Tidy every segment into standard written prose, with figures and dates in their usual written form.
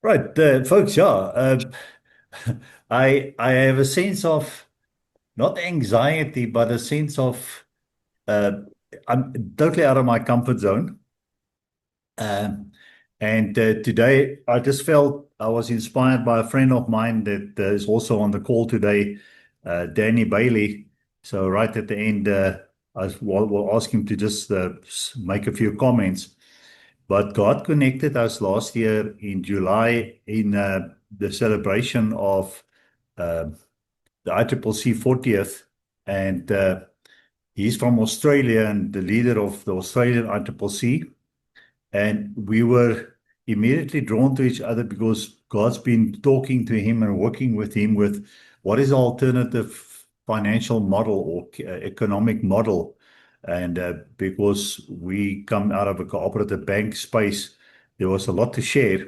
Right, folks. Yeah, I have a sense of not anxiety, but a sense of uh, I'm totally out of my comfort zone. Um, and today I just felt I was inspired by a friend of mine that is also on the call today, Danny Bailey. So right at the end, will ask him to just make a few comments. But God connected us last year in July in the celebration of uh, the ICCC 40th. And he's from Australia and the leader of the Australian ICCC. And we were immediately drawn to each other because God's been talking to him and working with him with what is the alternative financial model or economic model. And because we come out of a cooperative bank space, there was a lot to share.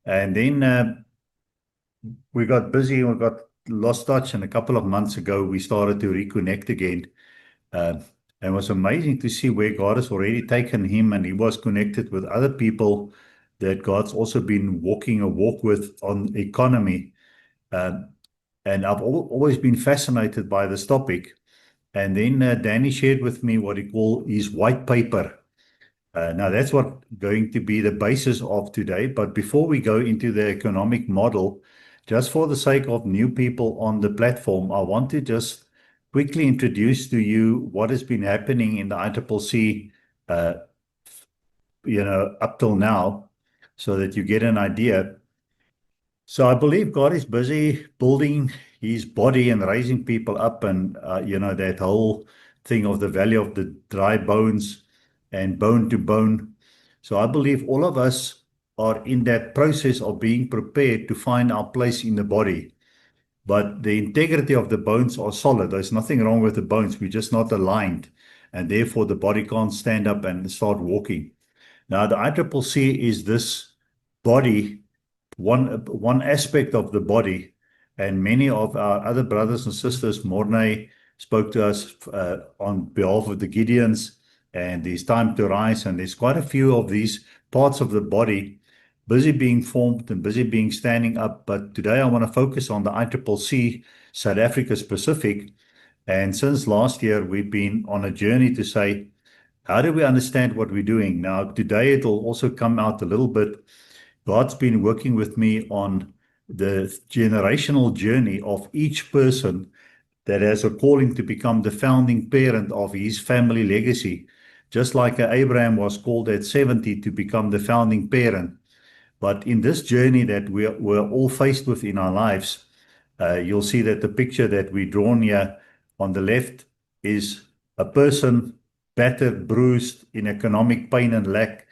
And then we got busy and we got lost touch. And a couple of months ago, we started to reconnect again. Uh, and it was amazing to see where God has already taken him, and he was connected with other people that God's also been walking a walk with on economy. Um, and I've always been fascinated by this topic. And then Danny shared with me what he called his white paper. Now, that's what going to be the basis of today. But before we go into the economic model, just for the sake of new people on the platform, I want to just quickly introduce to you what has been happening in the ICCC, uh, up till now, so that you get an idea. So I believe God is busy building his body and raising people up, and that whole thing of the valley of the dry bones and bone to bone. So I believe all of us are in that process of being prepared to find our place in the body. But the integrity of the bones are solid. There's nothing wrong with the bones. We're just not aligned, and therefore the body can't stand up and start walking. Now the ICCC is this body, one aspect of the body, and many of our other brothers and sisters. Mornay spoke to us on behalf of the Gideons, and it's time to rise. And there's quite a few of these parts of the body busy being formed and busy being standing up. But today I want to focus on the ICCC South Africa specific. And since last year, we've been on a journey to say, how do we understand what we're doing? Now, today it'll also come out a little bit. God's been working with me on the generational journey of each person that has a calling to become the founding parent of his family legacy. Just like Abraham was called at 70 to become the founding parent. But in this journey that we're all faced with in our lives, you'll see that the picture that we drawn here on the left is a person battered, bruised, in economic pain and lack,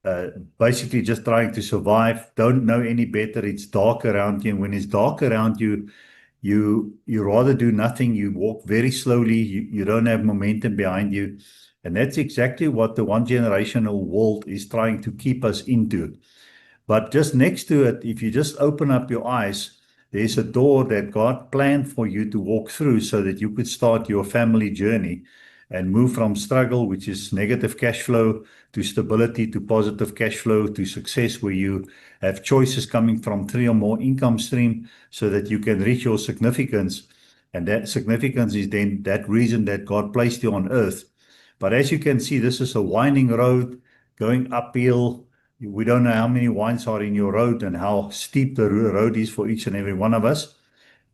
uh, basically just trying to survive, don't know any better. It's dark around you. And when it's dark around you, you rather do nothing. You walk very slowly. You don't have momentum behind you. And that's exactly what the one generational world is trying to keep us into. But just next to it, if you just open up your eyes, there's a door that God planned for you to walk through so that you could start your family journey and move from struggle, which is negative cash flow, to stability, to positive cash flow, to success, where you have choices coming from three or more income stream so that you can reach your significance. And that significance is then that reason that God placed you on earth. But as you can see, this is a winding road going uphill. We don't know how many wines are in your road and how steep the road is for each and every one of us.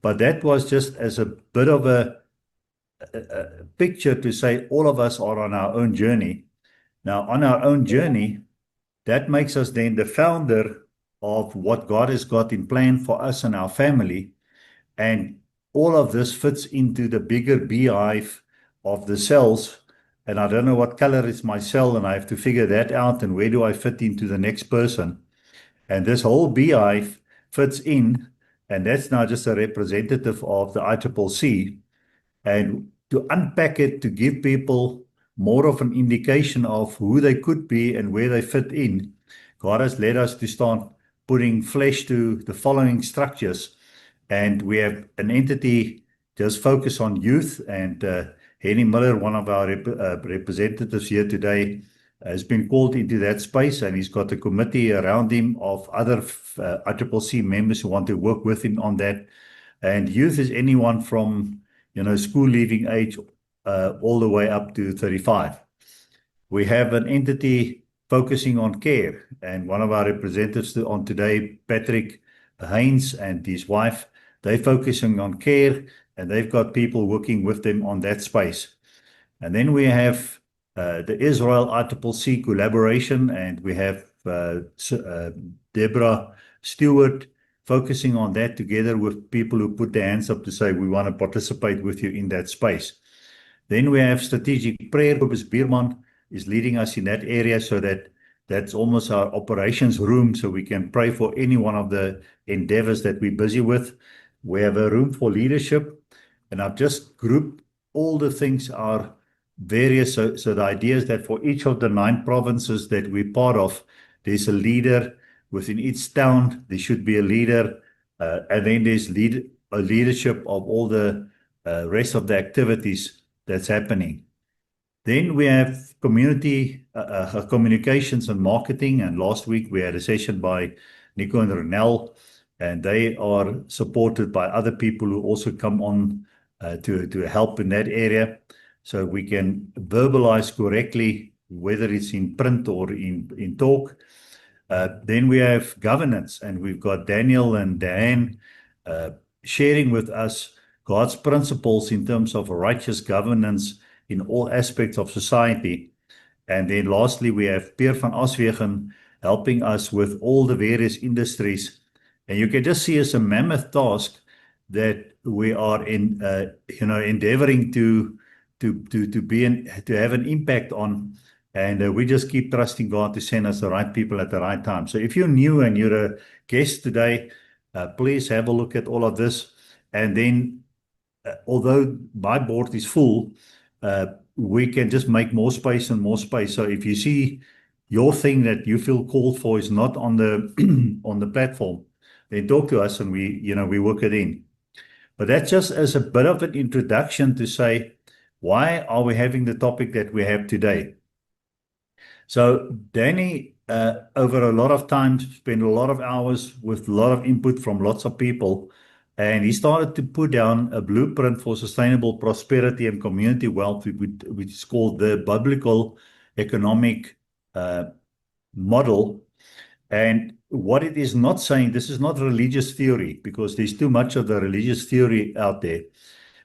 But that was just as a bit of a picture to say all of us are on our own journey. Now, on our own journey, that makes us then the founder of what God has got in plan for us and our family. And all of this fits into the bigger beehive of the cells. And I don't know what color is my cell, and I have to figure that out. And where do I fit into the next person? And this whole beehive fits in, and that's now just a representative of the ICCC. And to unpack it, to give people more of an indication of who they could be and where they fit in, God has led us to start putting flesh to the following structures. And we have an entity just focused on youth. And Henny Miller, one of our representatives here today, has been called into that space, and he's got a committee around him of other ICCC members who want to work with him on that. And youth is anyone from, school leaving age all the way up to 35. We have an entity focusing on care, and one of our representatives on today, Patrick Haynes and his wife, they're focusing on care, and they've got people working with them on that space. And then we have the Israel ICCC collaboration, and we have Deborah Stewart focusing on that together with people who put their hands up to say, we want to participate with you in that space. Then we have strategic prayer. Kobus Bierman is leading us in that area, so that's almost our operations room, so we can pray for any one of the endeavors that we're busy with. We have a room for leadership, and I've just grouped all the things are various. So the idea is that for each of the 9 provinces that we're part of, there's a leader. Within each town, there should be a leader, and then there's a leadership of all the rest of the activities that's happening. Then we have community communications and marketing, and last week we had a session by Nico and Renel, and they are supported by other people who also come on to help in that area, so we can verbalize correctly, whether it's in print or in talk. Then we have governance, and we've got Daniel and Dan sharing with us God's principles in terms of righteous governance in all aspects of society. And then lastly, we have Pierre van Aswegen helping us with all the various industries. And you can just see as a mammoth task that we are endeavoring to have an impact on. And we just keep trusting God to send us the right people at the right time. So if you're new and you're a guest today, please have a look at all of this. And then, although my board is full, we can just make more space and more space. So if you see your thing that you feel called for is not on the on the platform, then talk to us and we work it in. But that's just as a bit of an introduction to say, why are we having the topic that we have today? So Danny, over a lot of time, spent a lot of hours with a lot of input from lots of people, and he started to put down a blueprint for sustainable prosperity and community wealth, which is called the biblical economic model. And what it is not saying, this is not religious theory, because there's too much of the religious theory out there,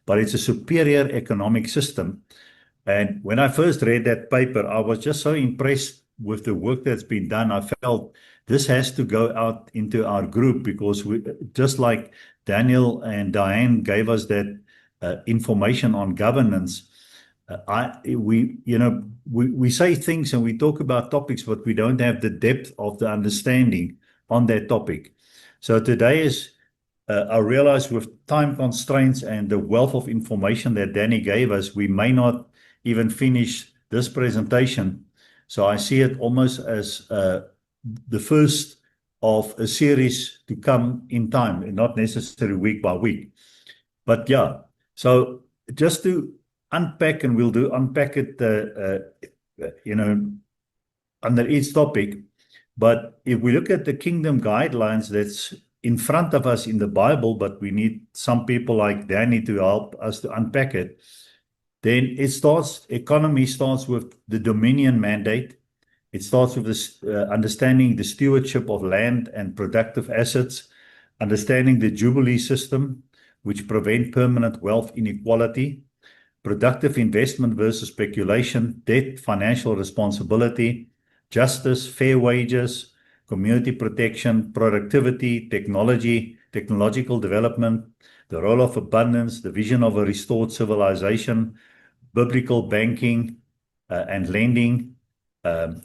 but it's a superior economic system. And when I first read that paper, I was just so impressed with the work that's been done. I felt this has to go out into our group, because we, just like Daniel and Diane gave us that information on governance, we say things and we talk about topics, but we don't have the depth of the understanding on that topic. So today is, I realize with time constraints and the wealth of information that Danny gave us, we may not even finish this presentation. So I see it almost as the first of a series to come in time, and not necessarily week by week. But yeah, so just to unpack, and we'll unpack it, under each topic. But if we look at the kingdom guidelines that's in front of us in the Bible, but we need some people like Danny to help us to unpack it, then economy starts with the dominion mandate. It starts with this, understanding the stewardship of land and productive assets, understanding the Jubilee system, which prevent permanent wealth inequality, productive investment versus speculation, debt, financial responsibility, justice, fair wages, community protection, productivity, technology, technological development, the role of abundance, the vision of a restored civilization, biblical banking and lending, the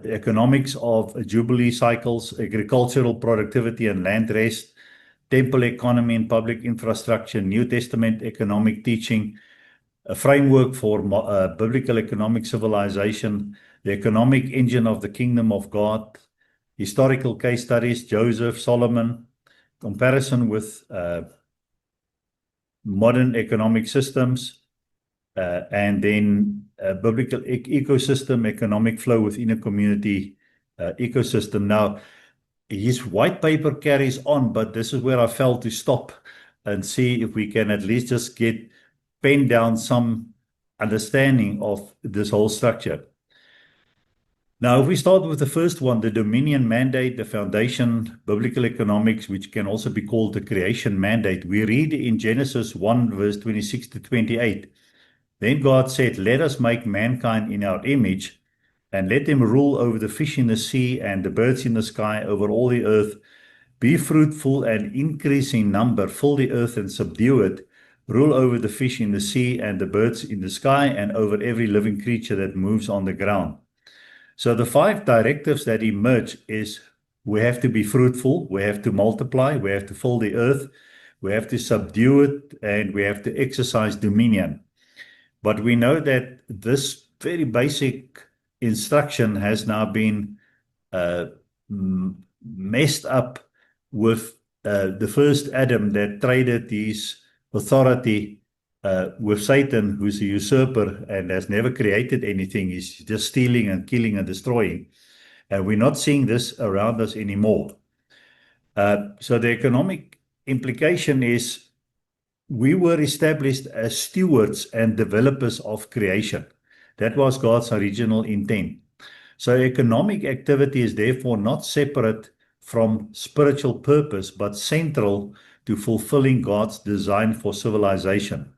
economics of Jubilee cycles, agricultural productivity and land rest, temple economy and public infrastructure, New Testament economic teaching, a framework for biblical economic civilization, the economic engine of the kingdom of God, historical case studies, Joseph, Solomon, comparison with modern economic systems, and then biblical ecosystem, economic flow within a community ecosystem. Now, his white paper carries on, but this is where I felt to stop and see if we can at least just pen down some understanding of this whole structure. Now, if we start with the first one, the dominion mandate, the foundation, biblical economics, which can also be called the creation mandate, we read in Genesis 1, verse 26 to 28. Then God said, "Let us make mankind in our image, and let them rule over the fish in the sea and the birds in the sky, over all the earth. Be fruitful and increase in number, fill the earth and subdue it. Rule over the fish in the sea and the birds in the sky, and over every living creature that moves on the ground." So the 5 directives that emerge is we have to be fruitful, we have to multiply, we have to fill the earth, we have to subdue it, and we have to exercise dominion. But we know that this very basic instruction has now been messed up with the first Adam that traded his authority with Satan, who's a usurper and has never created anything. He's just stealing and killing and destroying. And we're not seeing this around us anymore. So the economic implication is we were established as stewards and developers of creation. That was God's original intent. So economic activity is therefore not separate from spiritual purpose, but central to fulfilling God's design for civilization.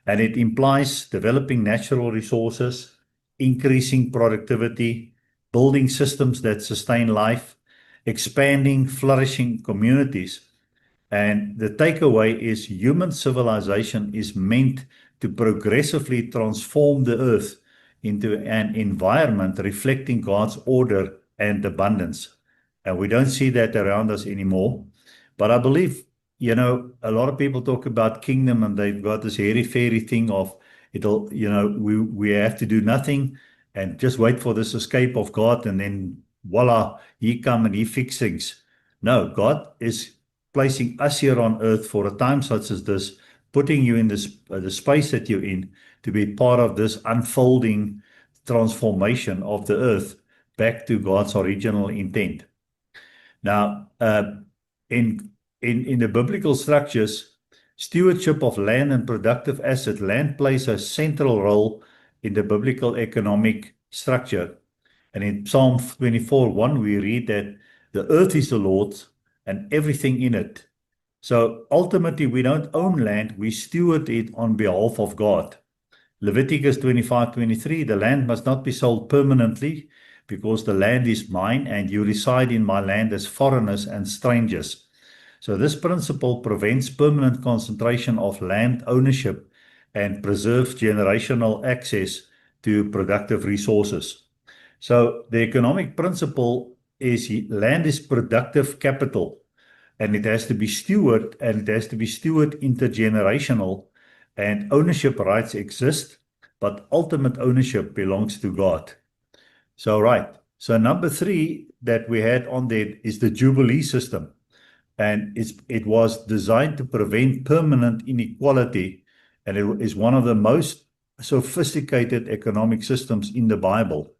And it implies developing natural resources, increasing productivity, building systems that sustain life, expanding, flourishing communities. And the takeaway is human civilization is meant to progressively transform the earth into an environment reflecting God's order and abundance. And we don't see that around us anymore. But I believe, a lot of people talk about kingdom and they've got this airy-fairy thing of we have to do nothing and just wait for this escape of God, and then voila, he come and he fix things. No, God is placing us here on earth for a time such as this, putting you in this the space that you're in to be part of this unfolding transformation of the earth back to God's original intent. Now, in the biblical structures, stewardship of land and productive asset, land plays a central role in the biblical economic structure. And in Psalm 24:1, we read that the earth is the Lord's and everything in it. So ultimately, we don't own land, we steward it on behalf of God. Leviticus 25:23, the land must not be sold permanently, because the land is mine and you reside in my land as foreigners and strangers. So this principle prevents permanent concentration of land ownership and preserves generational access to productive resources. So the economic principle is land is productive capital, and it has to be stewarded, and it has to be stewarded intergenerational, and ownership rights exist, but ultimate ownership belongs to God. So, right. So number 3 that we had on there is the Jubilee system. And it was designed to prevent permanent inequality. And it is one of the most sophisticated economic systems in the Bible.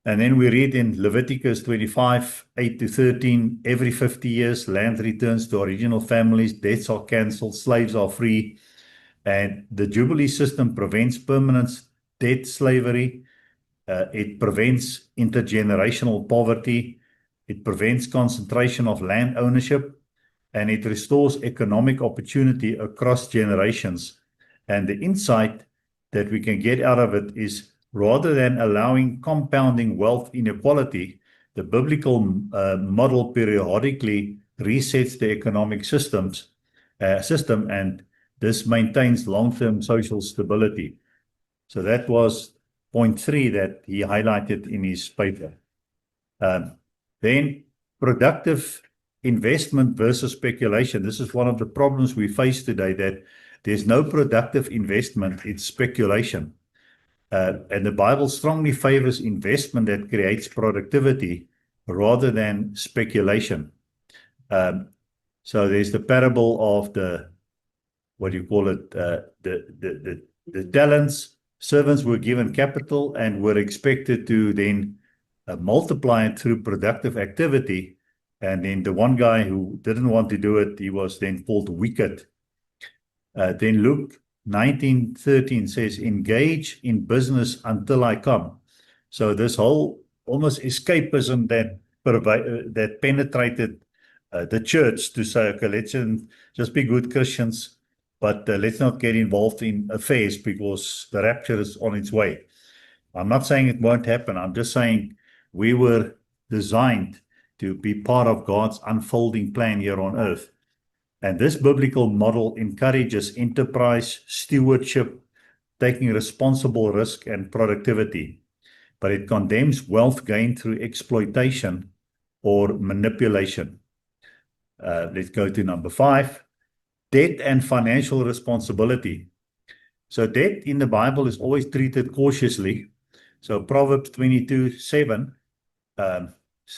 And then we read in Leviticus 25:8-13, every 50 years, land returns to original families, debts are cancelled, slaves are free. And the Jubilee system prevents permanent debt slavery. It prevents intergenerational poverty. It prevents concentration of land ownership, and it restores economic opportunity across generations. And the insight that we can get out of it is, rather than allowing compounding wealth inequality, the biblical model periodically resets the economic system, and this maintains long-term social stability. So that was point 3 that he highlighted in his paper. Then productive investment versus speculation. This is one of the problems we face today, that there's no productive investment, it's speculation. And the Bible strongly favors investment that creates productivity rather than speculation. So there's the parable of the the talents, servants were given capital and were expected to then multiply it through productive activity. And then the one guy who didn't want to do it, he was then called wicked. Then Luke 19:13 says, engage in business until I come. So this whole almost escapism that penetrated the church to say, okay, let's just be good Christians, but let's not get involved in affairs because the rapture is on its way. I'm not saying it won't happen. I'm just saying we were designed to be part of God's unfolding plan here on earth. And this biblical model encourages enterprise, stewardship, taking responsible risk and productivity. But it condemns wealth gained through exploitation or manipulation. Let's go to number 5, debt and financial responsibility. So debt in the Bible is always treated cautiously. So Proverbs 22:7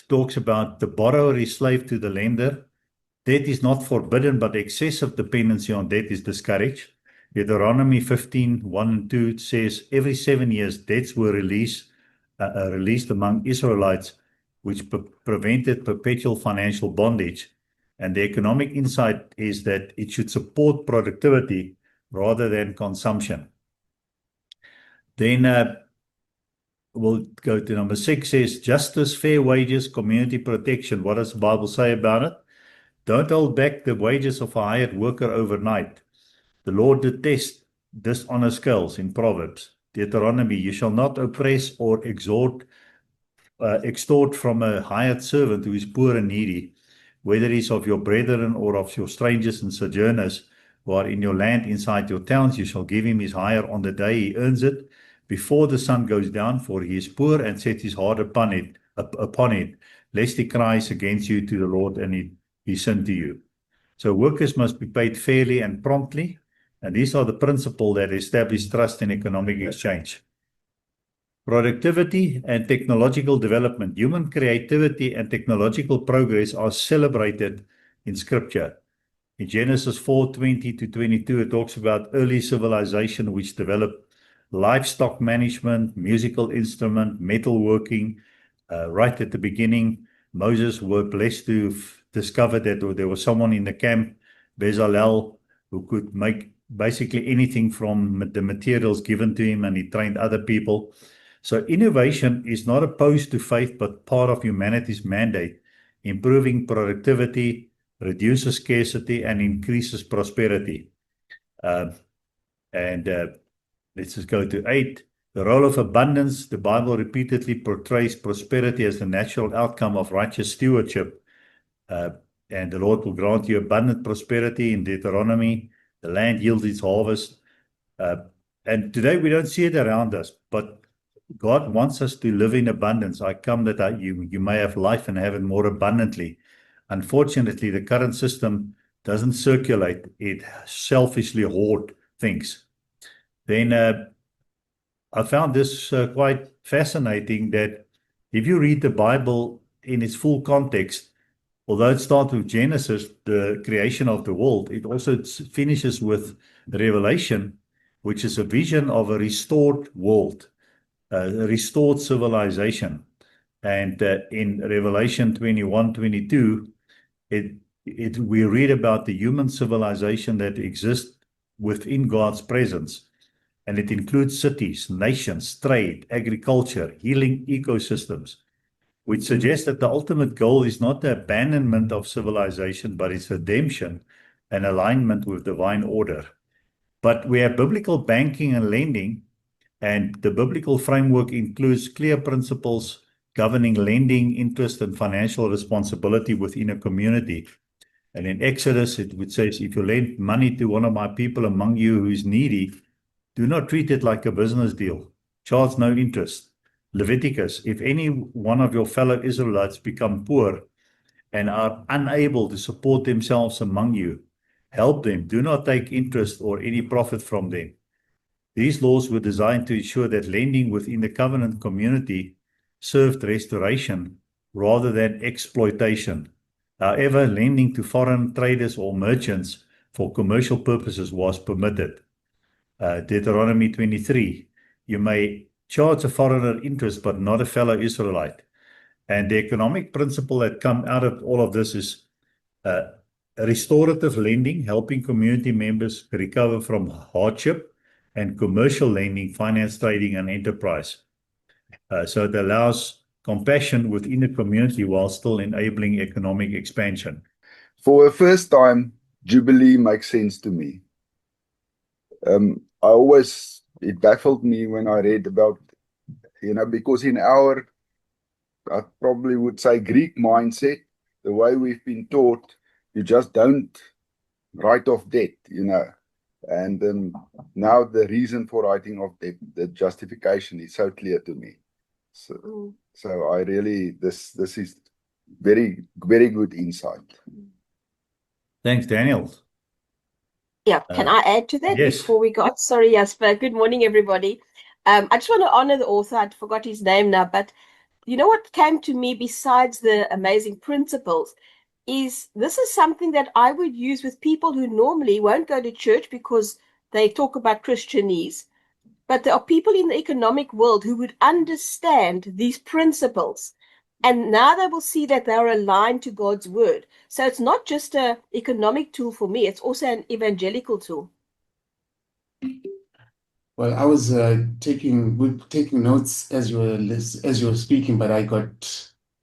talks about the borrower is slave to the lender. Debt is not forbidden, but excessive dependency on debt is discouraged. Deuteronomy 15:1 and 2 says every 7 years debts were released among Israelites, which prevented perpetual financial bondage. And the economic insight is that it should support productivity rather than consumption. Then we'll go to number 6, says justice, fair wages, community protection. What does the Bible say about it? Don't hold back the wages of a hired worker overnight. The Lord detests dishonest scales in Proverbs. Deuteronomy, you shall not oppress or extort from a hired servant who is poor and needy, whether he is of your brethren or of your strangers and sojourners who are in your land inside your towns. You shall give him his hire on the day he earns it, before the sun goes down, for he is poor and set his heart upon it, lest he cries against you to the Lord and he sin to you. So workers must be paid fairly and promptly, and these are the principles that establish trust in economic exchange. Productivity and technological development. Human creativity and technological progress are celebrated in Scripture. In Genesis 4:20-22, it talks about early civilization which developed livestock management, musical instrument, metalworking. Right at the beginning, Moses was blessed to discover that there was someone in the camp, Bezalel, who could make basically anything from the materials given to him, and he trained other people. So innovation is not opposed to faith, but part of humanity's mandate, improving productivity, reduces scarcity, and increases prosperity. Let's just go to 8. The role of abundance. The Bible repeatedly portrays prosperity as the natural outcome of righteous stewardship. And the Lord will grant you abundant prosperity in Deuteronomy. The land yields its harvest. And today we don't see it around us, but God wants us to live in abundance. I come that you may have life and have it more abundantly. Unfortunately, the current system doesn't circulate. It selfishly hoard things. Then I found this quite fascinating, that if you read the Bible in its full context, although it starts with Genesis, the creation of the world, it also finishes with Revelation, which is a vision of a restored world, a restored civilization. And in Revelation 21:22, we read about the human civilization that exists within God's presence. And it includes cities, nations, trade, agriculture, healing ecosystems, which suggests that the ultimate goal is not the abandonment of civilization, but its redemption and alignment with divine order. But we have biblical banking and lending, and the biblical framework includes clear principles governing lending, interest, and financial responsibility within a community. And in Exodus, it would say, if you lend money to one of my people among you who is needy, do not treat it like a business deal. Charge no interest. Leviticus, if any one of your fellow Israelites become poor and are unable to support themselves among you, help them. Do not take interest or any profit from them. These laws were designed to ensure that lending within the covenant community served restoration rather than exploitation. However, lending to foreign traders or merchants for commercial purposes was permitted. Deuteronomy 23. You may charge a foreigner interest, but not a fellow Israelite. And the economic principle that come out of all of this is restorative lending, helping community members recover from hardship, and commercial lending, finance, trading, and enterprise. So it allows compassion within the community while still enabling economic expansion. For the first time, Jubilee makes sense to me. It baffled me when I read about, because in I probably would say Greek mindset, the way we've been taught, you just don't write off debt, And now the reason for writing off debt, the justification is so clear to me. So I really, this is very, very good insight. Thanks, Daniel. Yeah, can I add to that yes. before we go? Sorry, Jasper. Good morning, everybody. I just want to honor the author. I forgot his name now, but you know what came to me besides the amazing principles is this is something that I would use with people who normally won't go to church because they talk about Christianese. But there are people in the economic world who would understand these principles. And now they will see that they're aligned to God's word. So it's not just an economic tool for me, it's also an evangelical tool. Well, I was taking notes as you were speaking, but I got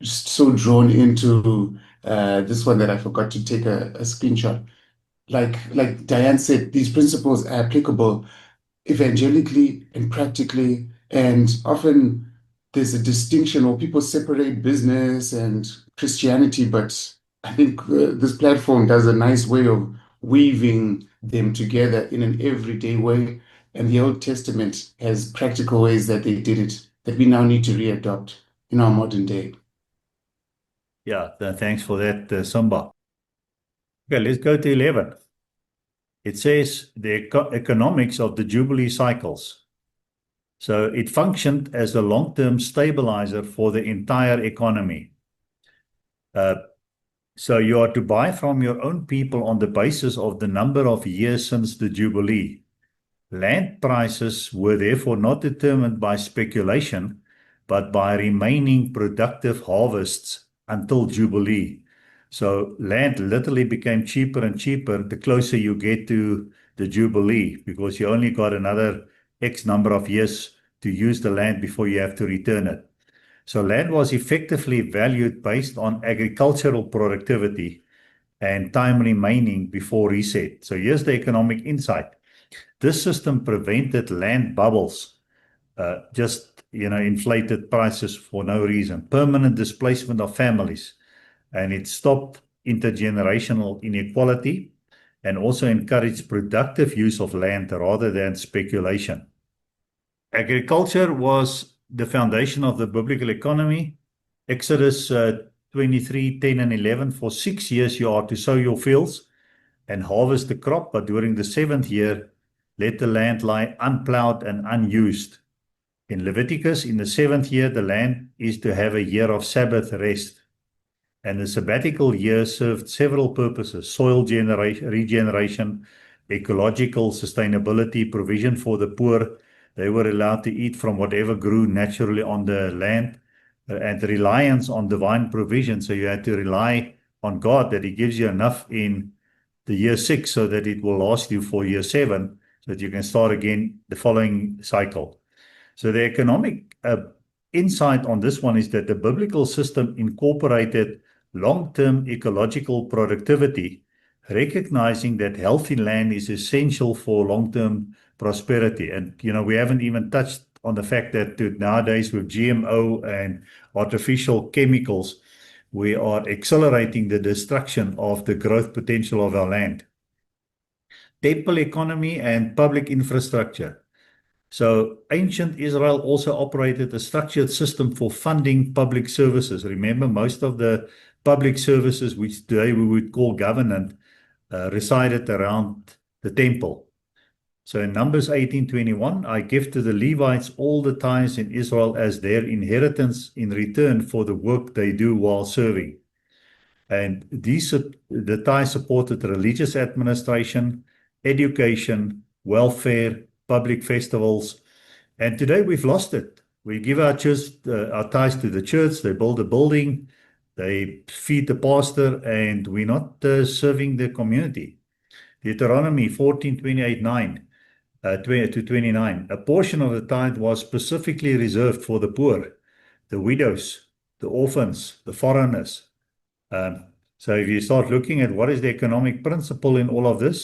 just so drawn into this one that I forgot to take a screenshot. Like Diane said, these principles are applicable evangelically and practically, and often there's a distinction, or people separate business and Christianity, but I think this platform does a nice way of weaving them together in an everyday way. And the Old Testament has practical ways that they did it that we now need to readopt in our modern day. Yeah, thanks for that, Samba. Okay, let's go to 11. It says the economics of the Jubilee cycles. So it functioned as a long-term stabilizer for the entire economy. So you are to buy from your own people on the basis of the number of years since the Jubilee. Land prices were therefore not determined by speculation, but by remaining productive harvests until Jubilee. So land literally became cheaper and cheaper the closer you get to the Jubilee, because you only got another X number of years to use the land before you have to return it. So land was effectively valued based on agricultural productivity and time remaining before reset. So here's the economic insight. This system prevented land bubbles, inflated prices for no reason, permanent displacement of families, and it stopped intergenerational inequality and also encouraged productive use of land rather than speculation. Agriculture was the foundation of the biblical economy. Exodus 23, 10 and 11, for 6 years you are to sow your fields and harvest the crop, but during the 7th year, let the land lie unplowed and unused. In Leviticus, in the 7th year, the land is to have a year of Sabbath rest. And the sabbatical year served several purposes: soil regeneration, ecological sustainability, provision for the poor. They were allowed to eat from whatever grew naturally on the land, and reliance on divine provision. So you had to rely on God that He gives you enough in the year 6 so that it will last you for year 7, so that you can start again the following cycle. So the economic insight on this one is that the biblical system incorporated long-term ecological productivity, recognizing that healthy land is essential for long-term prosperity. And, we haven't even touched on the fact that nowadays with GMO and artificial chemicals, we are accelerating the destruction of the growth potential of our land. Temple economy and public infrastructure. So ancient Israel also operated a structured system for funding public services. Remember, most of the public services, which today we would call government, resided around the temple. So in Numbers 18:21, I give to the Levites all the tithes in Israel as their inheritance in return for the work they do while serving. And the tithes supported religious administration, education, welfare, public festivals. And today we've lost it. We give our ties to the church, they build a building, they feed the pastor, and we're not serving the community. Deuteronomy 14:28-9 to 29. A portion of the tithe was specifically reserved for the poor, the widows, the orphans, the foreigners. So if you start looking at what is the economic principle in all of this,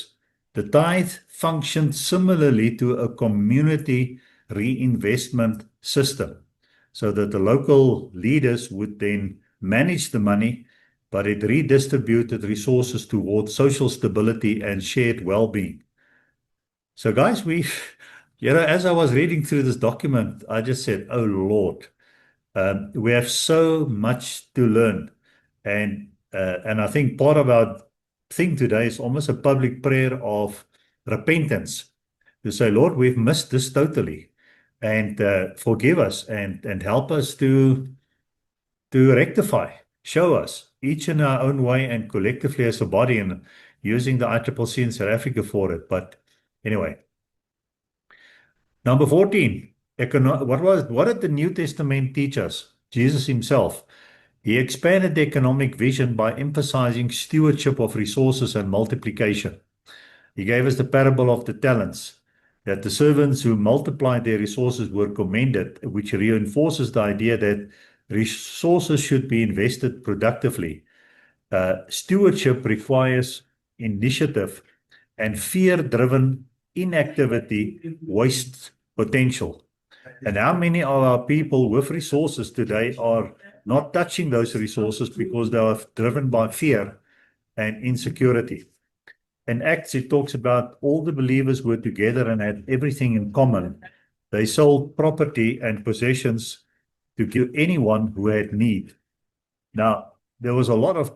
the tithe functioned similarly to a community reinvestment system, so that the local leaders would then manage the money, but it redistributed resources towards social stability and shared well-being. So guys, as I was reading through this document, I just said, oh Lord, we have so much to learn. And I think part of our thing today is almost a public prayer of repentance, to say, Lord, we've missed this totally, and forgive us and help us to rectify, show us, each in our own way and collectively as a body, and using the ICCC in South Africa for it. But anyway, number 14, what did the New Testament teach us? Jesus himself. He expanded the economic vision by emphasizing stewardship of resources and multiplication. He gave us the parable of the talents, that the servants who multiplied their resources were commended, which reinforces the idea that resources should be invested productively. Stewardship requires initiative, and fear-driven inactivity wastes potential. And how many of our people with resources today are not touching those resources because they are driven by fear and insecurity? In Acts, it talks about all the believers were together and had everything in common. They sold property and possessions to give anyone who had need. Now, there was a lot of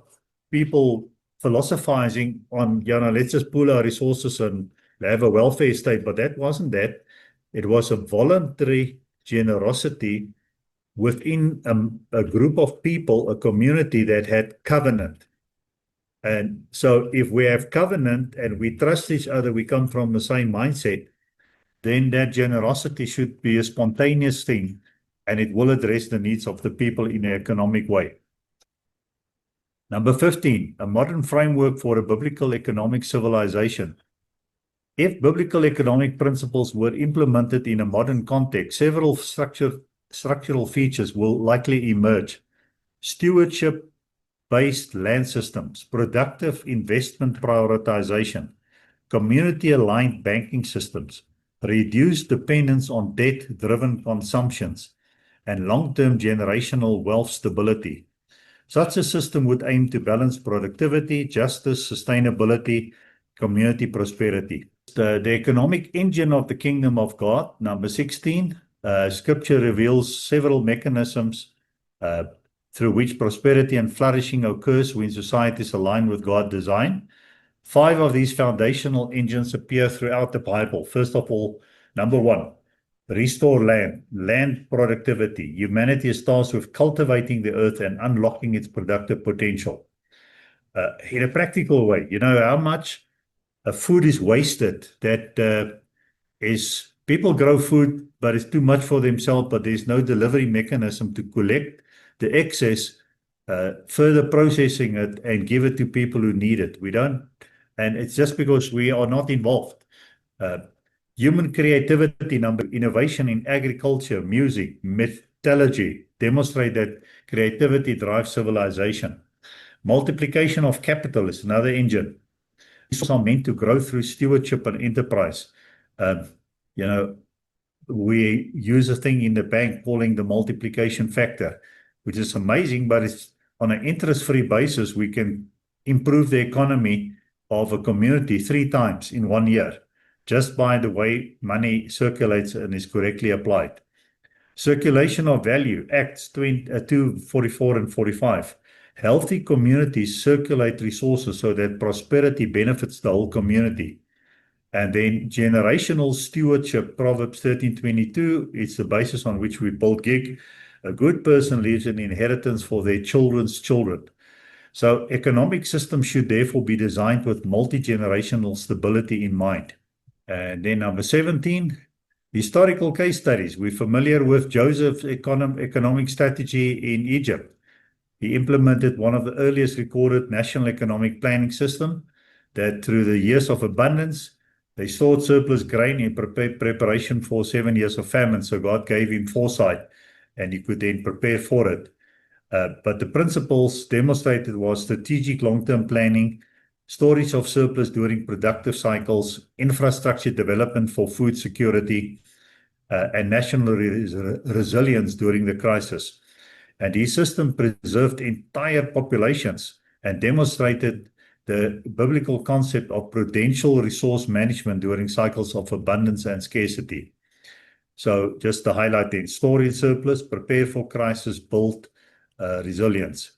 people philosophizing on, let's just pool our resources and have a welfare state, but that wasn't that. It was a voluntary generosity within a group of people, a community that had covenant. And so if we have covenant and we trust each other, we come from the same mindset, then that generosity should be a spontaneous thing, and it will address the needs of the people in an economic way. Number 15, a modern framework for a biblical economic civilization. If biblical economic principles were implemented in a modern context, several structural features will likely emerge. Stewardship-based land systems, productive investment prioritization, community-aligned banking systems, reduced dependence on debt-driven consumptions, and long-term generational wealth stability. Such a system would aim to balance productivity, justice, sustainability, community prosperity. The economic engine of the kingdom of God, number 16, Scripture reveals several mechanisms through which prosperity and flourishing occurs when societies align with God's design. 5 of these foundational engines appear throughout the Bible. First of all, number 1, restore land productivity. Humanity is tasked with cultivating the earth and unlocking its productive potential. In a practical way, how much food is wasted, that is, people grow food, but it's too much for themselves, but there's no delivery mechanism to collect the excess, further processing it and give it to people who need it. We don't, and it's just because we are not involved. Human creativity, innovation in agriculture, music, metallurgy demonstrate that creativity drives civilization. Multiplication of capital is another engine. These are meant to grow through stewardship and enterprise. We use a thing in the bank calling the multiplication factor, which is amazing, but it's on an interest-free basis. We can improve the economy of a community 3 times in 1 year, just by the way money circulates and is correctly applied. Circulation of value, Acts 2:44 and 45. Healthy communities circulate resources so that prosperity benefits the whole community. And then generational stewardship, Proverbs 13:22, it's the basis on which we build gig. A good person leaves an inheritance for their children's children. So economic systems should therefore be designed with multi-generational stability in mind. And then number 17, historical case studies. We're familiar with Joseph's economic strategy in Egypt. He implemented one of the earliest recorded national economic planning system that through the years of abundance, they stored surplus grain in preparation for 7 years of famine. So God gave him foresight and he could then prepare for it. But the principles demonstrated was strategic long-term planning, storage of surplus during productive cycles, infrastructure development for food security, and national resilience during the crisis. And his system preserved entire populations and demonstrated the biblical concept of prudential resource management during cycles of abundance and scarcity. So just to highlight then, store in surplus, prepare for crisis, build resilience.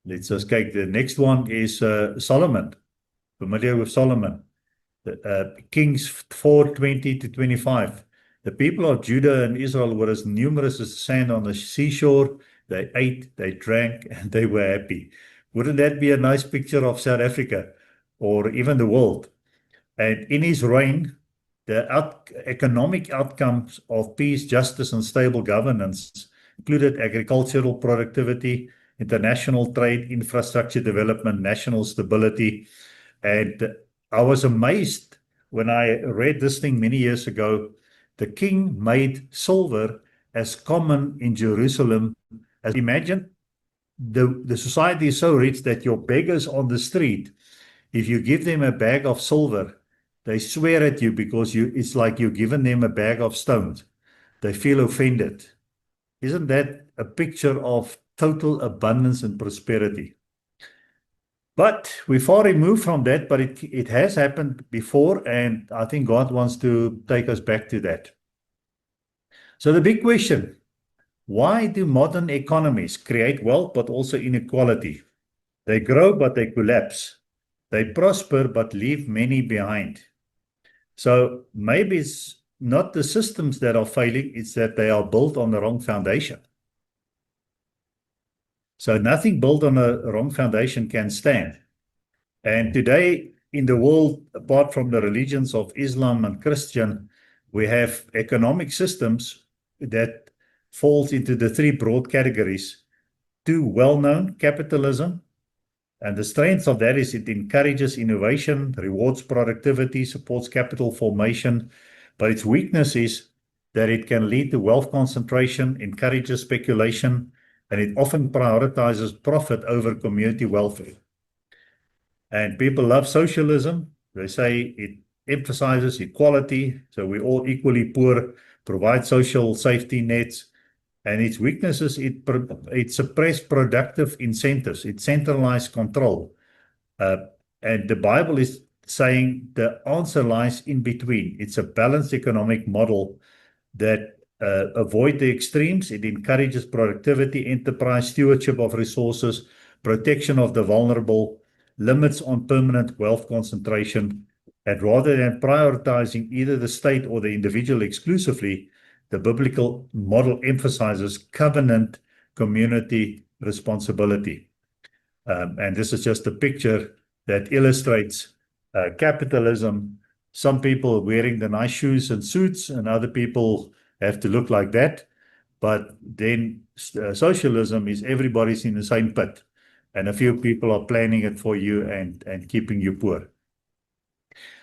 Let's just take the next one is Solomon. Familiar with Solomon? Kings 4:20-25. The people of Judah and Israel were as numerous as the sand on the seashore. They ate, they drank, and they were happy. Wouldn't that be a nice picture of South Africa or even the world? And in his reign, the economic outcomes of peace, justice, and stable governance included agricultural productivity, international trade, infrastructure development, national stability. And I was amazed when I read this thing many years ago. The king made silver as common in Jerusalem as imagine. The society is so rich that your beggars on the street, if you give them a bag of silver, they swear at you because it's like you've given them a bag of stones. They feel offended. Isn't that a picture of total abundance and prosperity? But we're far removed from that, but it has happened before, and I think God wants to take us back to that. So the big question, why do modern economies create wealth but also inequality? They grow but they collapse. They prosper but leave many behind. So maybe it's not the systems that are failing, it's that they are built on the wrong foundation. So nothing built on a wrong foundation can stand. And today in the world, apart from the religions of Islam and Christian, we have economic systems that falls into the three broad categories. Two well-known, capitalism, and the strength of that is it encourages innovation, rewards productivity, supports capital formation, but its weakness is that it can lead to wealth concentration, encourages speculation, and it often prioritizes profit over community welfare. And people love socialism. They say it emphasizes equality, so we're all equally poor, provides social safety nets. And its weaknesses, it suppressed productive incentives. It centralized control. And the Bible is saying the answer lies in between. It's a balanced economic model that avoid the extremes. It encourages productivity, enterprise, stewardship of resources, protection of the vulnerable, limits on permanent wealth concentration. And rather than prioritizing either the state or the individual exclusively, the biblical model emphasizes covenant community responsibility. And this is just a picture that illustrates capitalism. Some people wearing the nice shoes and suits, and other people have to look like that. But then socialism is everybody's in the same pit, and a few people are planning it for you and keeping you poor.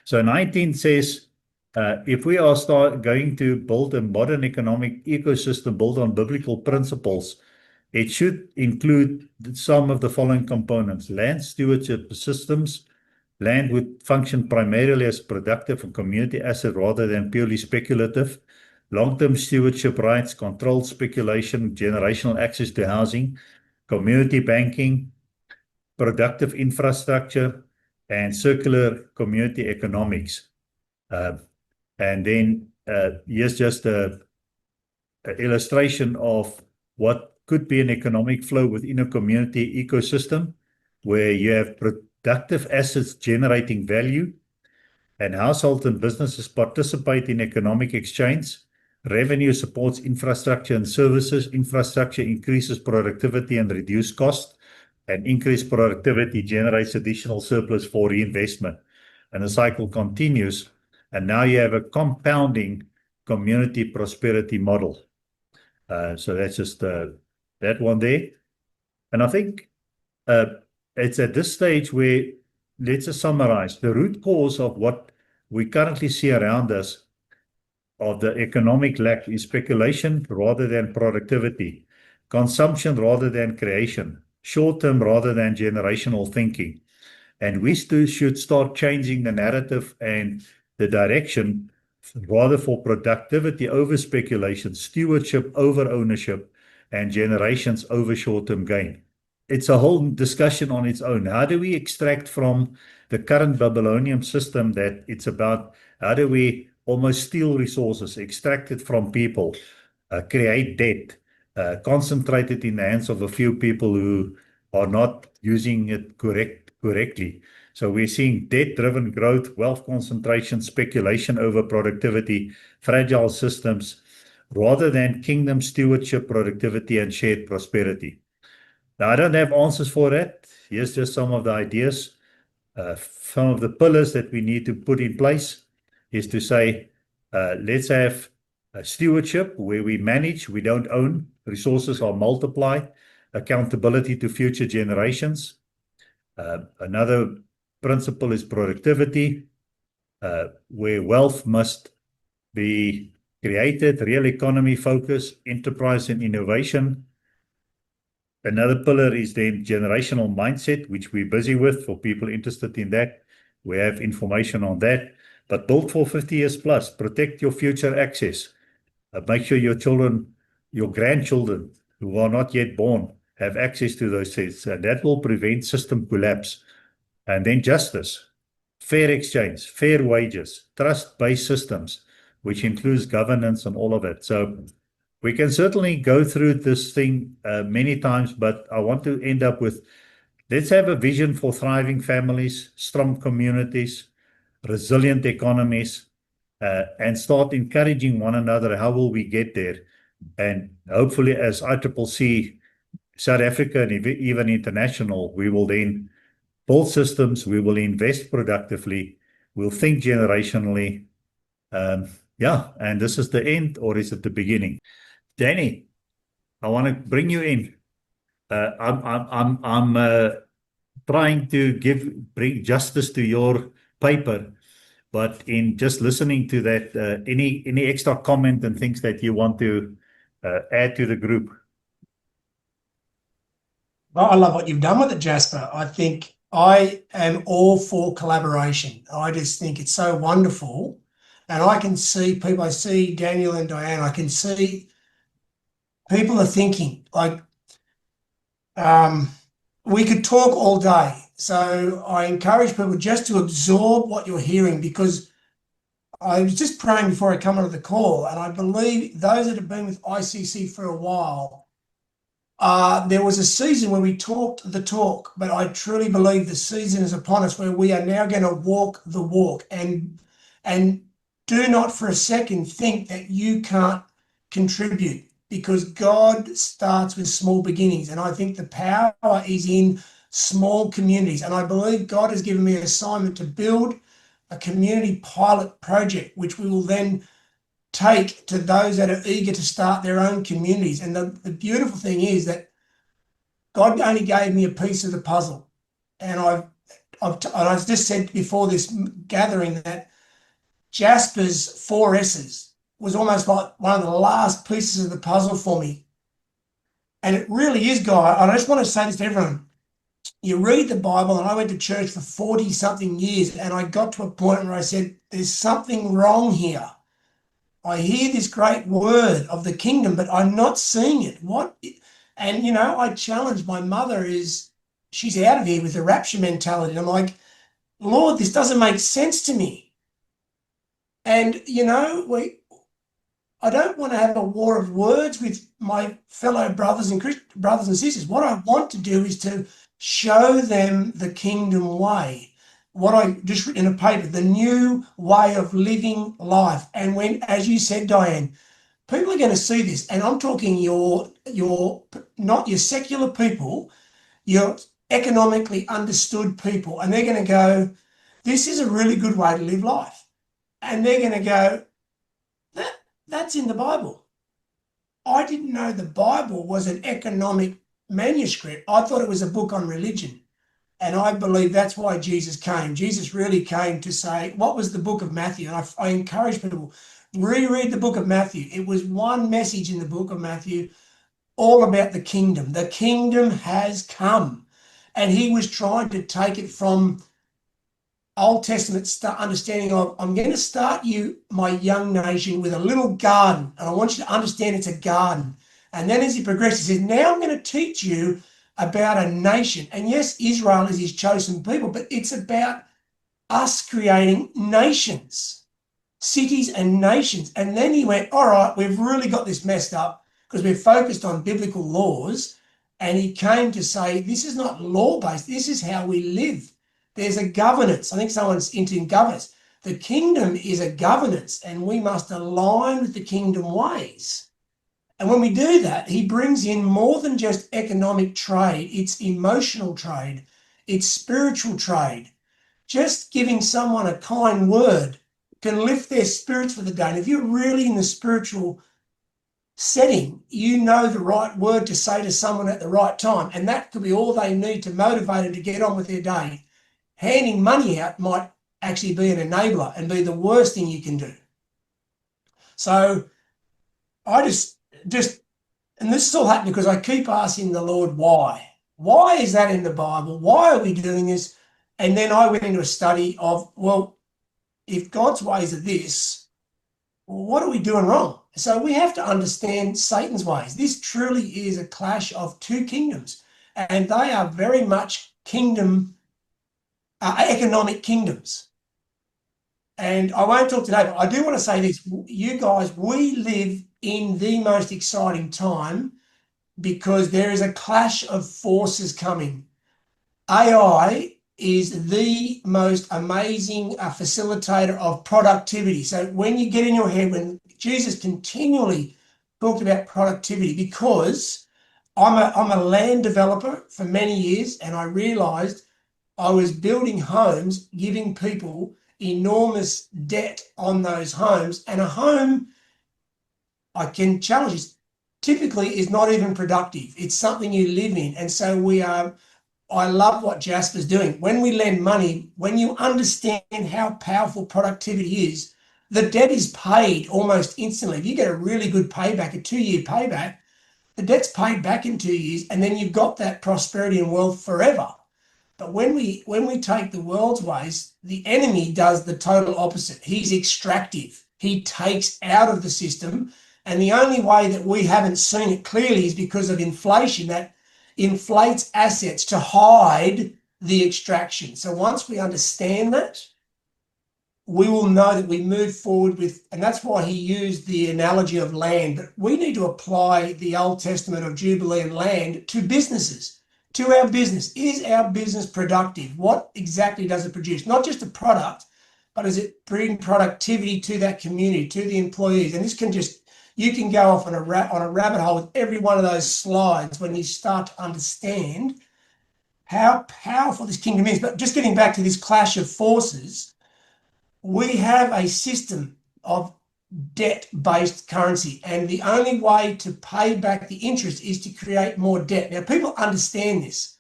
So 19 says, if we are going to build a modern economic ecosystem built on biblical principles, it should include some of the following components: land stewardship systems. Land would function primarily as productive and community asset rather than purely speculative. Long-term stewardship rights, controlled speculation, generational access to housing, community banking, productive infrastructure, and circular community economics. And then here's just an illustration of what could be an economic flow within a community ecosystem where you have productive assets generating value, and households and businesses participate in economic exchange. Revenue supports infrastructure and services. Infrastructure increases productivity and reduces cost, and increased productivity generates additional surplus for reinvestment. And the cycle continues. And now you have a compounding community prosperity model. So that's just that one there. And I think it's at this stage where, let's just summarize, the root cause of what we currently see around us of the economic lack is speculation rather than productivity, consumption rather than creation, short-term rather than generational thinking. And we should start changing the narrative and the direction, rather for productivity over speculation, stewardship over ownership, and generations over short-term gain. It's a whole discussion on its own. How do we extract from the current Babylonian system that it's about how do we almost steal resources, extract it from people, create debt, concentrate it in the hands of a few people who are not using it correctly. So we're seeing debt-driven growth, wealth concentration, speculation over productivity, fragile systems, rather than kingdom stewardship, productivity, and shared prosperity. Now, I don't have answers for that. Here's just some of the ideas. Some of the pillars that we need to put in place is to say, let's have a stewardship where we manage, we don't own, resources are multiplied, accountability to future generations. Another principle is productivity, where wealth must be created, real economy focus, enterprise and innovation. Another pillar is then generational mindset, which we're busy with for people interested in that. We have information on that. But build for 50 years plus, protect your future access. Make sure your children, your grandchildren who are not yet born have access to those things. And that will prevent system collapse. And then justice, fair exchange, fair wages, trust-based systems, which includes governance and all of it. So we can certainly go through this thing many times, but I want to end up with, let's have a vision for thriving families, strong communities, resilient economies, and start encouraging one another. How will we get there? And hopefully as ICCC, South Africa, and even international, we will then build systems, we will invest productively, we'll think generationally. And this is the end, or is it the beginning? Danny, I want to bring you in. I'm trying to bring justice to your paper, but in just listening to that, any extra comment and things that you want to add to the group? Well, I love what you've done with it, Jasper. I think I am all for collaboration. I just think it's so wonderful. And I can see people, I see Daniel and Diane, I can see people are thinking like we could talk all day. So I encourage people just to absorb what you're hearing, because I was just praying before I come onto the call, and I believe those that have been with ICC for a while, there was a season where we talked the talk, but I truly believe the season is upon us where we are now going to walk the walk, and do not for a second think that you can't contribute, because God starts with small beginnings. And I think the power is in small communities. And I believe God has given me an assignment to build a community pilot project, which we will then take to those that are eager to start their own communities. And the beautiful thing is that God only gave me a piece of the puzzle. And I just said before this gathering that Jasper's 4 S's was almost like one of the last pieces of the puzzle for me. And it really is, guy. I just want to say this to everyone. You read the Bible, and I went to church for 40-something years, and I got to a point where I said, there's something wrong here. I hear this great word of the kingdom, but I'm not seeing it. What? And, I challenged my mother she's out of here with the rapture mentality. And I'm like, Lord, this doesn't make sense to me. And, I don't want to have a war of words with my fellow brothers and sisters. What I want to do is to show them the kingdom way. What I just written in a paper, the new way of living life. And when, as you said, Diane, people are going to see this, and I'm talking your not your secular people, your economically understood people, and they're going to go, this is a really good way to live life. and they're going to go, that's in the Bible. I didn't know the Bible was an economic manuscript. I thought it was a book on religion. And I believe that's why Jesus came. Jesus really came to say, what was the book of Matthew? And I encourage people, reread the book of Matthew. It was one message in the book of Matthew, all about the kingdom. The kingdom has come. And he was trying to take it from Old Testament understanding of, I'm going to start you, my young nation, with a little garden. And I want you to understand it's a garden. And then as he progresses, he says, now I'm going to teach you about a nation. And yes, Israel is his chosen people, but it's about us creating nations, cities and nations. And then he went, all right, we've really got this messed up because we're focused on biblical laws. And he came to say, this is not law-based. This is how we live. There's a governance. I think someone's into governance. The kingdom is a governance, and we must align with the kingdom ways. And when we do that, he brings in more than just economic trade. It's emotional trade. It's spiritual trade. Just giving someone a kind word can lift their spirits for the day. And if you're really in the spiritual setting, you know the right word to say to someone at the right time. And that could be all they need to motivate them to get on with their day. Handing money out might actually be an enabler and be the worst thing you can do. So I just, and this is all happening because I keep asking the Lord, why? Why is that in the Bible? Why are we doing this? And then I went into a study of, well, if God's ways are this, well, what are we doing wrong? So we have to understand Satan's ways. This truly is a clash of two kingdoms, and they are very much economic kingdoms. And I won't talk today, but I do want to say this. You guys, we live in the most exciting time because there is a clash of forces coming. AI is the most amazing facilitator of productivity. So when you get in your head, when Jesus continually talked about productivity, because I'm a land developer for many years, and I realized I was building homes, giving people enormous debt on those homes, and a home, I can challenge this, typically is not even productive. It's something you live in. And so I love what Jasper's doing. When we lend money, when you understand how powerful productivity is, the debt is paid almost instantly. If you get a really good payback, a 2-year payback, the debt's paid back in 2 years, and then you've got that prosperity and wealth forever. But when we take the world's ways, the enemy does the total opposite. He's extractive. He takes out of the system. And the only way that we haven't seen it clearly is because of inflation that inflates assets to hide the extraction. So once we understand that, we will know that we move forward with, and that's why he used the analogy of land. But we need to apply the Old Testament of Jubilee and land to businesses, to our business. Is our business productive? What exactly does it produce? Not just a product, but does it bring productivity to that community, to the employees? And this can just, you can go off on a rabbit hole with every one of those slides when you start to understand how powerful this kingdom is. But just getting back to this clash of forces, we have a system of debt-based currency, and the only way to pay back the interest is to create more debt. Now, people understand this,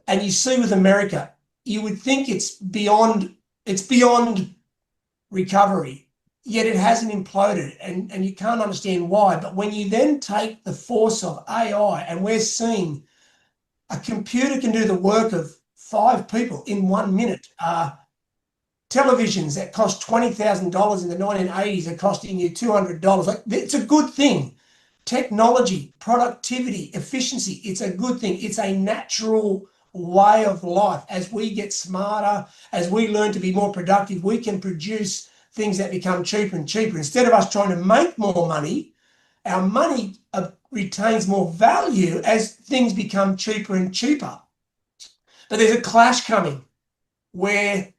and you see with America, you would think it's beyond recovery, yet it hasn't imploded, and you can't understand why. But when you then take the force of AI, and we're seeing a computer can do the work of 5 people in 1 minute. Televisions that cost $20,000 in the 1980s are costing you $200. Like, it's a good thing. Technology, productivity, efficiency, it's a good thing. It's a natural way of life. As we get smarter, as we learn to be more productive, we can produce things that become cheaper and cheaper. Instead of us trying to make more money, our money retains more value as things become cheaper and cheaper. But there's a clash coming where,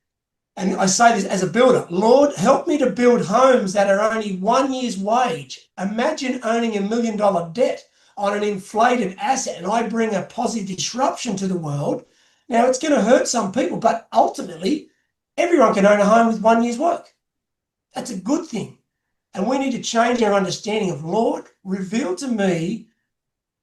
and I say this as a builder, Lord, help me to build homes that are only 1 year's wage. Imagine owning $1 million debt on an inflated asset, and I bring a positive disruption to the world. Now, it's going to hurt some people, but ultimately, everyone can own a home with 1 year's work. That's a good thing. And we need to change our understanding of, Lord, reveal to me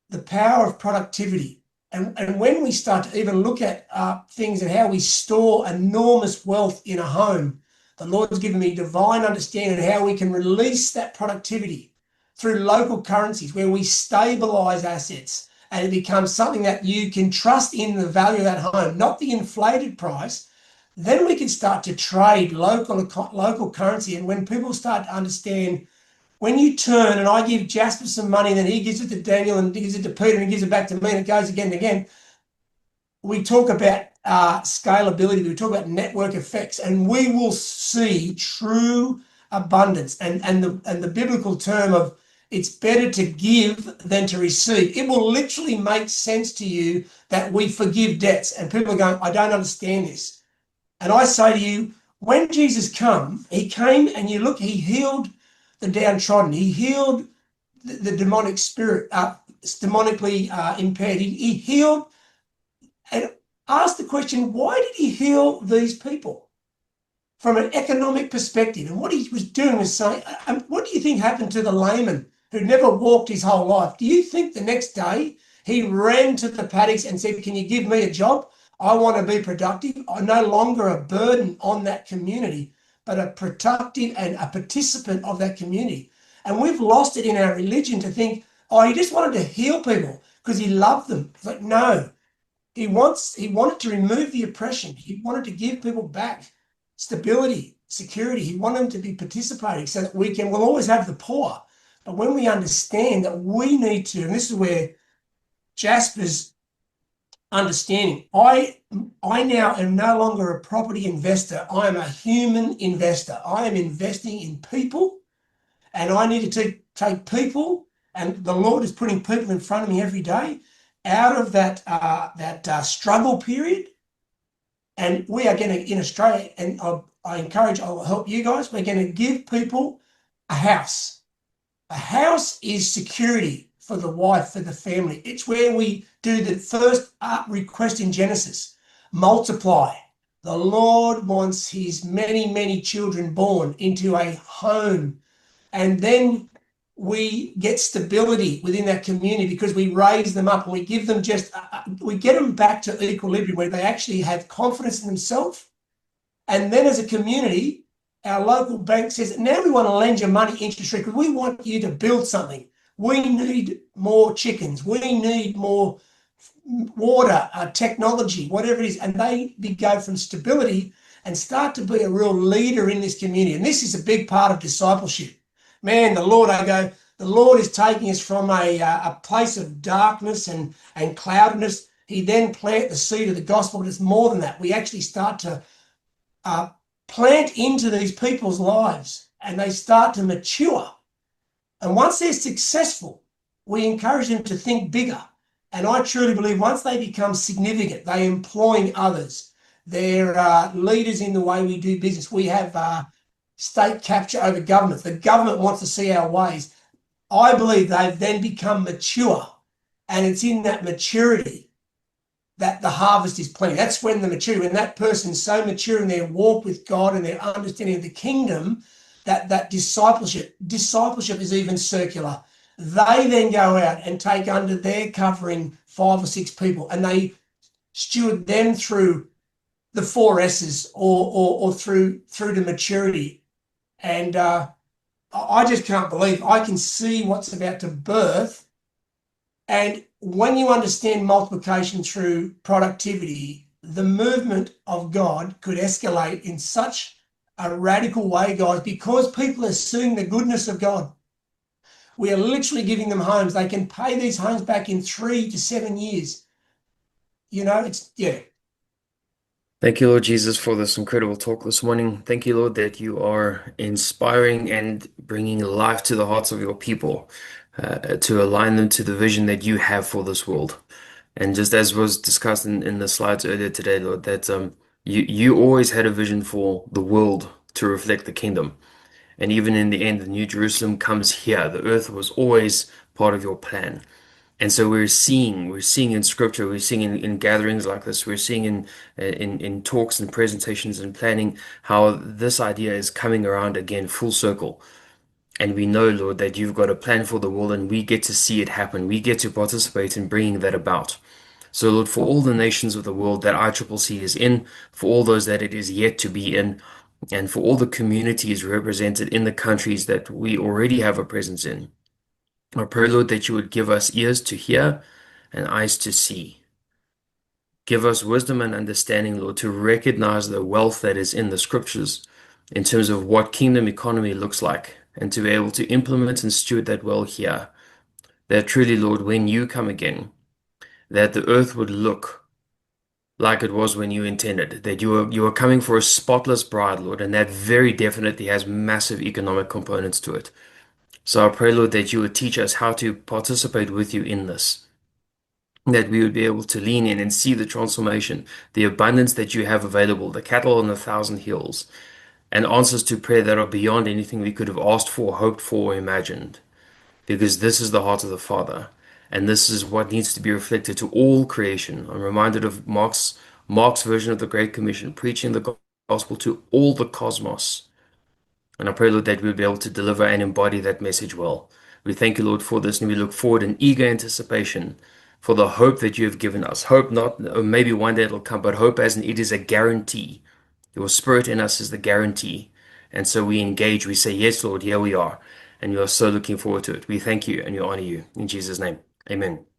the power of productivity. And when we start to even look at things and how we store enormous wealth in a home, the Lord's given me divine understanding of how we can release that productivity through local currencies where we stabilize assets and it becomes something that you can trust in the value of that home, not the inflated price. Then we can start to trade local currency. And when people start to understand, when you turn and I give Jasper some money, and then he gives it to Daniel and gives it to Peter and gives it back to me, and it goes again and again, we talk about scalability, we talk about network effects, and we will see true abundance. And the biblical term of it's better to give than to receive. It will literally make sense to you that we forgive debts. And people are going, I don't understand this. And I say to you, when Jesus came, he came and you look, he healed the downtrodden. He healed the demonic spirit, demonically impaired. He healed and asked the question, why did he heal these people? From an economic perspective. And what he was doing was saying, what do you think happened to the layman who never walked his whole life? Do you think the next day he ran to the paddocks and said, can you give me a job? I want to be productive. I'm no longer a burden on that community, but a productive and a participant of that community. And we've lost it in our religion to think, oh, he just wanted to heal people because he loved them. It's like, no, he wanted to remove the oppression. He wanted to give people back stability, security. He wanted them to be participating so that we'll always have the poor. But when we understand that we need to, and this is where Jasper's understanding, I now am no longer a property investor. I am a human investor. I am investing in people, and I need to take people, and the Lord is putting people in front of me every day out of that struggle period. And we are going to, in Australia, and I'll help you guys, we're going to give people a house. A house is security for the wife, for the family. It's where we do the first request in Genesis, multiply. The Lord wants his many, many children born into a home. And then we get stability within that community because we raise them up and we give them we get them back to equilibrium where they actually have confidence in themselves. And then as a community, our local bank says, now we want to lend you money interest free because we want you to build something. We need more chickens. We need more water, technology, whatever it is. And they go from stability and start to be a real leader in this community. And this is a big part of discipleship. Man, the Lord is taking us from a place of darkness and cloudiness. He then plant the seed of the gospel, but it's more than that. We actually start to plant into these people's lives and they start to mature. And once they're successful, we encourage them to think bigger. And I truly believe once they become significant, they're employing others. They're leaders in the way we do business. We have state capture over government. The government wants to see our ways. I believe they've then become mature. And it's in that maturity that the harvest is plenty. That's when when that person's so mature in their walk with God and their understanding of the kingdom, that discipleship is even circular. They then go out and take under their covering 5 or 6 people and they steward them through the 4 S's or through to maturity. And I just can't believe I can see what's about to birth. And when you understand multiplication through productivity, the movement of God could escalate in such a radical way, guys, because people are seeing the goodness of God. We are literally giving them homes. They can pay these homes back in 3 to 7 years. Thank you, Lord Jesus, for this incredible talk this morning. Thank you, Lord, that you are inspiring and bringing life to the hearts of your people, to align them to the vision that you have for this world. And just as was discussed in the slides earlier today, Lord, that you always had a vision for the world to reflect the kingdom. And even in the end, the New Jerusalem comes here. The earth was always part of your plan. And so we're seeing in scripture, we're seeing in gatherings like this, we're seeing in talks and presentations and planning how this idea is coming around again full circle. And we know, Lord, that you've got a plan for the world and we get to see it happen. We get to participate in bringing that about. So, Lord, for all the nations of the world that ICCC is in, for all those that it is yet to be in, and for all the communities represented in the countries that we already have a presence in, I pray, Lord, that you would give us ears to hear and eyes to see. Give us wisdom and understanding, Lord, to recognize the wealth that is in the scriptures in terms of what kingdom economy looks like, and to be able to implement and steward that well here. That truly, Lord, when you come again, that the earth would look like it was when you intended, that you are coming for a spotless bride, Lord, and that very definitely has massive economic components to it. So I pray, Lord, that you would teach us how to participate with you in this, that we would be able to lean in and see the transformation, the abundance that you have available, the cattle on 1,000 hills, and answers to prayer that are beyond anything we could have asked for, hoped for, or imagined. Because this is the heart of the Father, and this is what needs to be reflected to all creation. I'm reminded of Mark's version of the Great Commission, preaching the gospel to all the cosmos. And I pray, Lord, that we'll be able to deliver and embody that message well. We thank you, Lord, for this, and we look forward in eager anticipation for the hope that you have given us. Hope not, or maybe one day it'll come, but hope as in it is a guarantee. Your spirit in us is the guarantee. And so we engage, we say, yes, Lord, here we are. And we are so looking forward to it. We thank you and we honor you. In Jesus' name, amen.